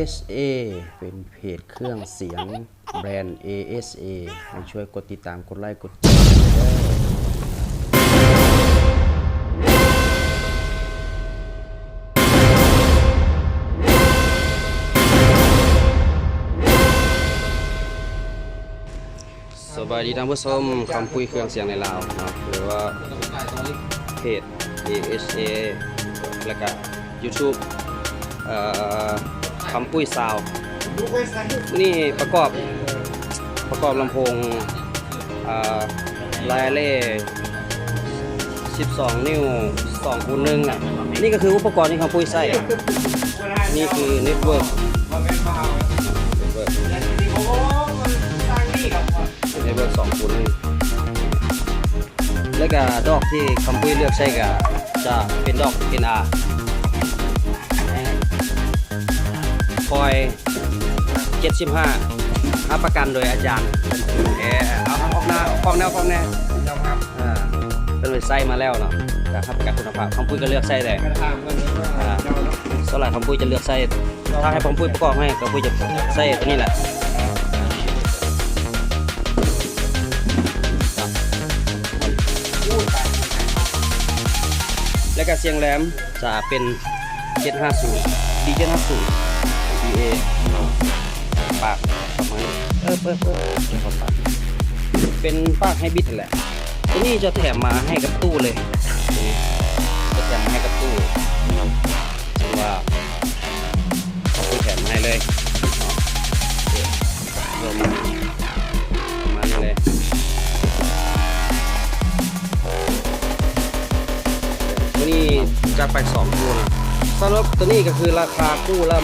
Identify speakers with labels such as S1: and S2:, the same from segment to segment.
S1: ASA เป็นเพจเครื่องเสียงแบรนด์ ASA ให้ช่วยกดติดตามกดไลค์กดแชร์สวัสดีท่านผู้ชมคำคุยเครื่องเสียงในลาวเนาะหรือว่าเพจ ASA แล้วก็ YouTube คำปุ้ยซาวนี่ประกอบลำโพงไลเล่12 นิ้ว2:1อ่ะนี่ก็คืออุปกรณ์ที่คำปุ้ยใส่นี่คือเน็ตเวิร์ก2:1แล้วก็ดอกที่คำปุ้ยเลือกใช้ก็จะเป็นดอก NRคอย75รับประกันโดยอาจารย์เอาออกหน้าฟองแนวเป็นไส้มาแล้วเนาะรับประกันคุณภาพคำปุ้ยก็เลือกไส้แต่สลายคำปุ้ยจะเลือกไส้ถ้าให้คำปุ้ยประกอบให้คำปุ้ยจะไส้ตัวนี้แหละและก็เสียงแหลมจะเป็น750 D750 DA ปากประมาณเป็นปากให้บิดแหละตัวนี้จะแถมมาให้กับตู้เลยจะแถมมาให้กับตู้ถือว่าเขาแถมมาให้เลยรวมมานี่เลยตัวนี้จะไป2คู่นะสำหรับตัวนี้ก็คือราคาคู่ละ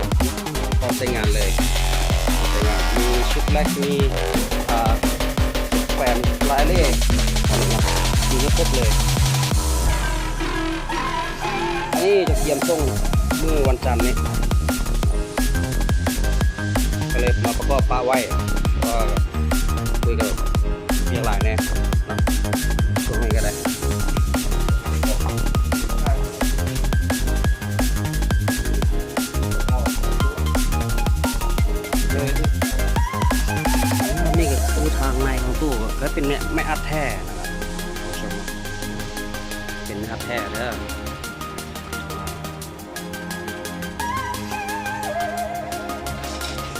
S1: 19,000พอใช้งานเลยมีชุดแรกมีแขวนลายเล่มีครบเลยนี่จะเตรียมส่งเมื่อวันจันทร์นี้ก็เลยมาประกอบป้าไว้ก็คุยกับเมียหลายแน่ส่งให้ก็ได้นี่ก็ตู้ทางในของตู้ก็เป็นไม่อัดแท้นะครับเป็นไม่อัดแท้เด้อ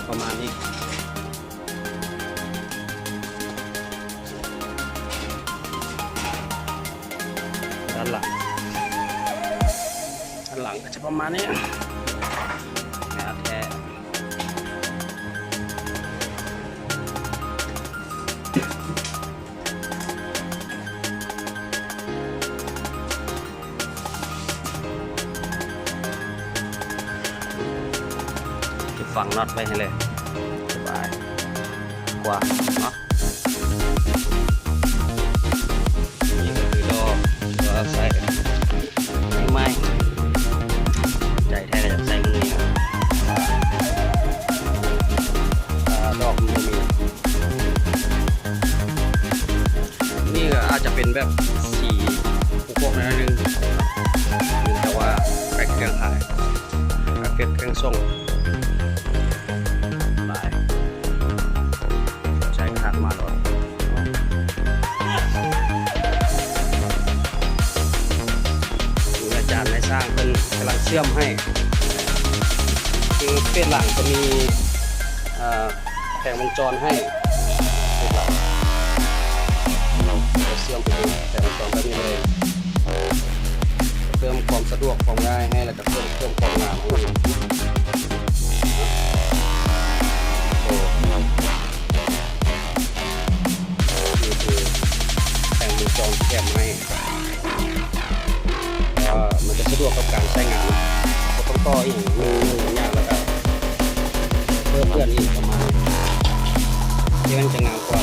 S1: ประมาณนี้ด้านหลังก็จะประมาณนี้ไม่อัดแท้ฝังน็อตไปให้เลยสบายกว่าเนาะนี่ก็คือดอกตัวใส่ไม่ใจแท้ก็จะใส่มือนะดอกมันมีนี่ก็อาจจะเป็นแบบสีพวกนั้นนึงแต่ว่าแพ็คเครื่องขายแพ็คเครื่องส่งมาเลยอาจารย์ให้สร้างเป็นกำลังเชื่อมให้คือเป็นหลังจะมีแผงวงจรให้เป็นหลังเราเชื่อมไปดูแผงวงจรแบบนี้เลยเพิ่มความสะดวกความง่ายให้แล้วก็เพิ่มความงามให้จองแถมให้มันจะสะดวกกับการใช้งานก็ต้องต่ออีกมือยากแล้วก็เพื่อนอีกประมาณที่มันจะงามกว่า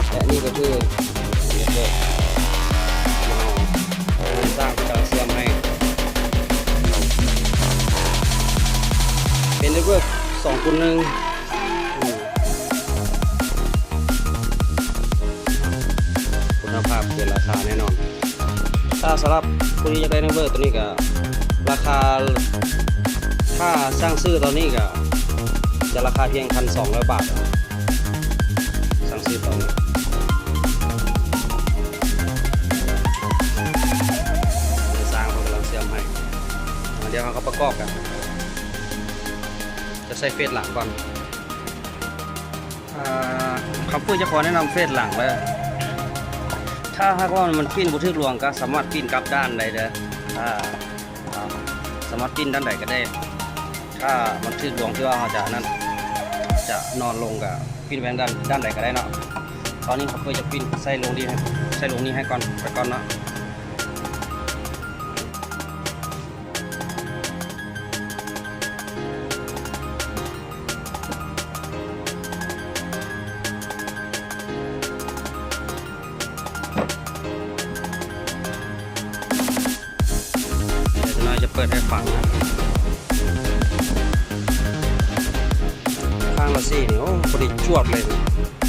S1: แต่นี่ก็คือเน็ตเวิร์กสร้างกระเชื่อมให้เป็นเน็ตเวิร์ก2:1คุณภาพเกินราคาแน่นอนถ้าสำหรับผู้ที่จะได้เน็ตเวิร์กตัวนี้ก็ราคา ถ้าสร้างซื้อตอนนี้ก็จะราคาเพียง 1,200 บาทสร้างซื้อตอนนี้สร้างเขากำลังเสียมให้เดี๋ยวเขาก็ประกอบกันจะใส่เฟสหลังก่อนคำพูดจะขอแนะนำเฟสหลังแล้วถ้าหากว่ามันปิ้นบุทึกหลวงก็สามารถปิ้นกลับด้านใดเด้อสามารถปิ้นด้านใดก็ได้ถ้ามันทึกหลวงที่ว่าเราจะนอนลงกับปิ้นไปด้านใดก็ได้เนาะตอนนี้เขาเพื่อจะปิ้นใส่ลงนี้ให้ก่อนไปก่อนเนาะจะเปิดให้ฟังนะข้างละซี่นี่โอ้พอดีจวดเลย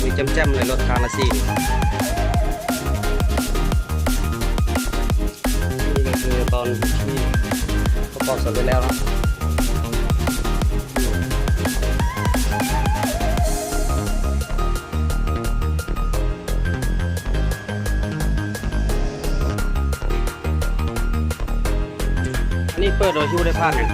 S1: มีแจ่มๆเลยรถข้างละซี่นี่ก็คือตอนที่ประกอบเสร็จแล้วนะอันนี้เปิดโดยที่ได้พลาดเนี่ย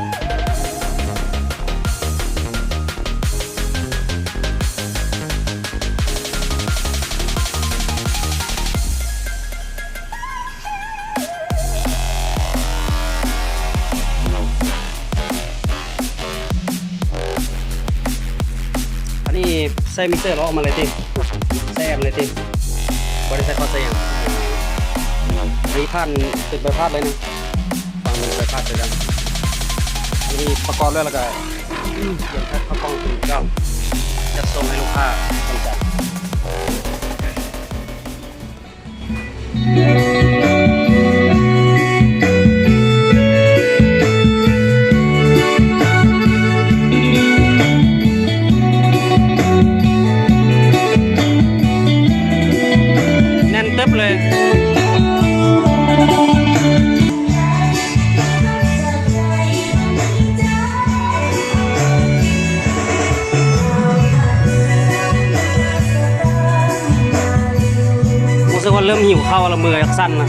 S1: อันนี้ใส่มิเตอร์ล้อออกมาเลยทีแซมเลยทีบริษัทเขาใส่ยังนี่พันติดใบพัดเลยนะฟังใบพัดเลยกันนี่ประกอบแล้วก็เขียนแค่ข้าวกล้องถึงเก้าจะส่งให้ลูกค้าสนใจแน่นตึ๊บเลยรู้สึกว่าเริ่มหิวข้าวแล้วมือสั้นนะ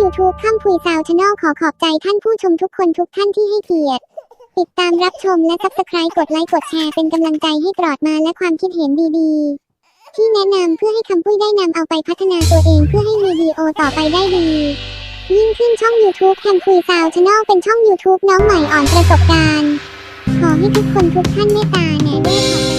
S2: YouTube ค่ำคุยซาวชาแนลขอขอบใจท่านผู้ชมทุกคนทุกท่านที่ให้เกียรติติดตามรับชมและ Subscribe กดไลค์กดแชร์เป็นกำลังใจให้ตลอดมาและความคิดเห็นดีๆ ที่แนะนำเพื่อให้คำปุ้ยได้นำเอาไปพัฒนาตัวเองเพื่อให้มีวีดีโอต่อไปได้ดียิ่งขึ้นช่อง YouTube คำคุยซาวชาแนลเป็นช่อง YouTube น้องใหม่อ่อนประสบการณ์ขอให้ทุกคนทุกท่านเมตตาแหน่ด้วยค่ะ